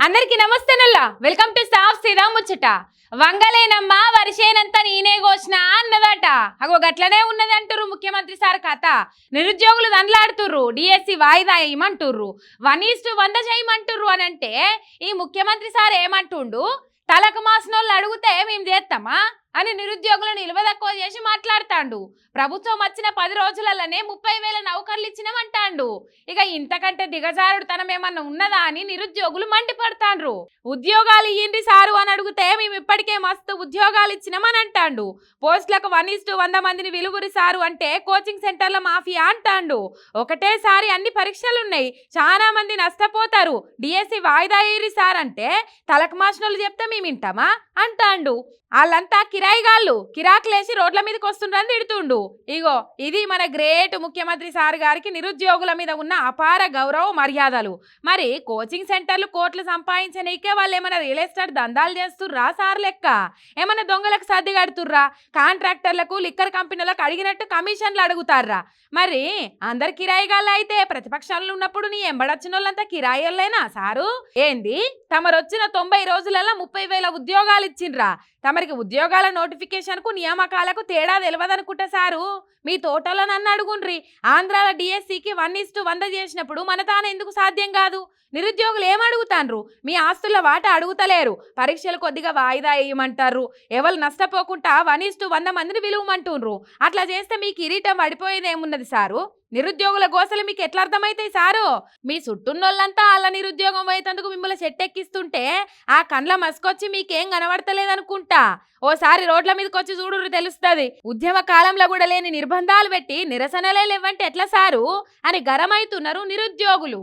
అందరికి నమస్తేనల్లా welcome to సాఫ్ సీదా ముచ్చట. వంగలేనమ్మ వరిసేనంత నేనే కోసినా అన్నదట. అగో గట్లనే ఉన్నది అంటుర్రు ముఖ్యమంత్రి సార్ కథ. నిరుద్యోగులు దండ్లాడుతుర్రు, డిఎస్సి వాయిదా వేయమంటుర్రు, 1:100 చేయమంటుర్రు అని అంటే ఈ ముఖ్యమంత్రి సార్ ఏమంటుండు, తలకు మాసినోళ్ళు అడిగితే మేము చేస్తామా అని నిరుద్యోగులను నిల్వ తక్కువ చేసి మాట్లాడుతాండు. ప్రభుత్వం వచ్చిన 10 రోజులలోనే 30,000 నౌకర్లు ఇచ్చినామంటాండు. ఇక ఇంతకంటే దిగజారుడు తనమేమన్నా ఉన్నదా అని నిరుద్యోగులు మండిపడతాండ్రు. ఉద్యోగాలు ఇయ్యండి సారు అని అడిగితే మేము ఇప్పటికే మస్తు ఉద్యోగాలు ఇచ్చినామని అంటాండు. పోస్టులకు 1:100 మందిని విలువరి సారు అంటే కోచింగ్ సెంటర్ల మాఫియా అంటాండు. ఒకటేసారి అన్ని పరీక్షలున్నాయి, చాలా మంది నష్టపోతారు, డిఎస్సి వాయిదా ఏరి సార్ అంటే తలకు మాసినోళ్ళు చెప్తే మేము వింటామా అంటాండు. వాళ్ళంతా కిరాయిగాళ్ళు, కిరాకులేసి రోడ్ల మీదకి వస్తుండ్రని తిడుతుండు. ఇగో ఇది మన గ్రేట్ ముఖ్యమంత్రి సార్ గారికి నిరుద్యోగుల మీద ఉన్న అపార గౌరవ మర్యాదలు. మరి కోచింగ్ సెంటర్లు కోట్లు సంపాదించనీకే వాళ్ళు ఏమైనా రియల్ ఎస్టేట్ దందాలు చేస్తుర్రా సార్ లెక్క? ఏమైనా దొంగలకు సర్ది కడుతుర్రా? కాంట్రాక్టర్లకు లిక్కర్ కంపెనీలకు అడిగినట్టు కమిషన్లు అడుగుతారా? మరి అందరు కిరాయిగాళ్ళు అయితే ప్రతిపక్షాలు ఉన్నప్పుడు నీ ఎంబడొచ్చిన వాళ్ళంతా కిరాయిలేనా సారు? ఏంది తమరొచ్చిన 90 రోజులలో 30,000 ఉద్యోగాలు ఇచ్చిండ్రా? తమరికి ఉద్యోగాల నోటిఫికేషన్ కు నియామకాలకు తేడా తెలియదనుకుంటా సారు. మీ తోటలో నన్ను అడుగుండ్రి, ఆంధ్రాల డిఎస్సికి 1:100 చేసినప్పుడు మన తాను ఎందుకు సాధ్యం కాదు? నిరుద్యోగులు ఏమడుగుతాండ్రు? మీ ఆస్తుల వాటా అడుగుతలేరు, పరీక్షలు కొద్దిగా వాయిదా వేయమంటారు, ఎవరు నష్టపోకుండా 1:100 మందిని విలువమంటుండ్రు. అట్లా చేస్తే మీ కిరీటం పడిపోయేది ఏమున్నది సారు? నిరుద్యోగుల గోసలు మీకు ఎట్లా అర్థమైతాయి సారు? మీ చుట్టూన్నోళ్ళంతా వాళ్ళ నిరుద్యోగం పోయేందుకు మిమ్మల్ని చెట్టెక్కిస్తుంటే ఆ కండ్ల మసుకొచ్చి మీకేం కనబడతలేదనుకుంటా. ఓసారి రోడ్ల మీదకి వచ్చి చూడుర్రు తెలుస్తుంది. ఉద్యమ కాలంలో కూడా లేని నిర్బంధాలు పెట్టి నిరసనలే లేవంటే ఎట్లా సారు అని గరమైతున్నారు నిరుద్యోగులు.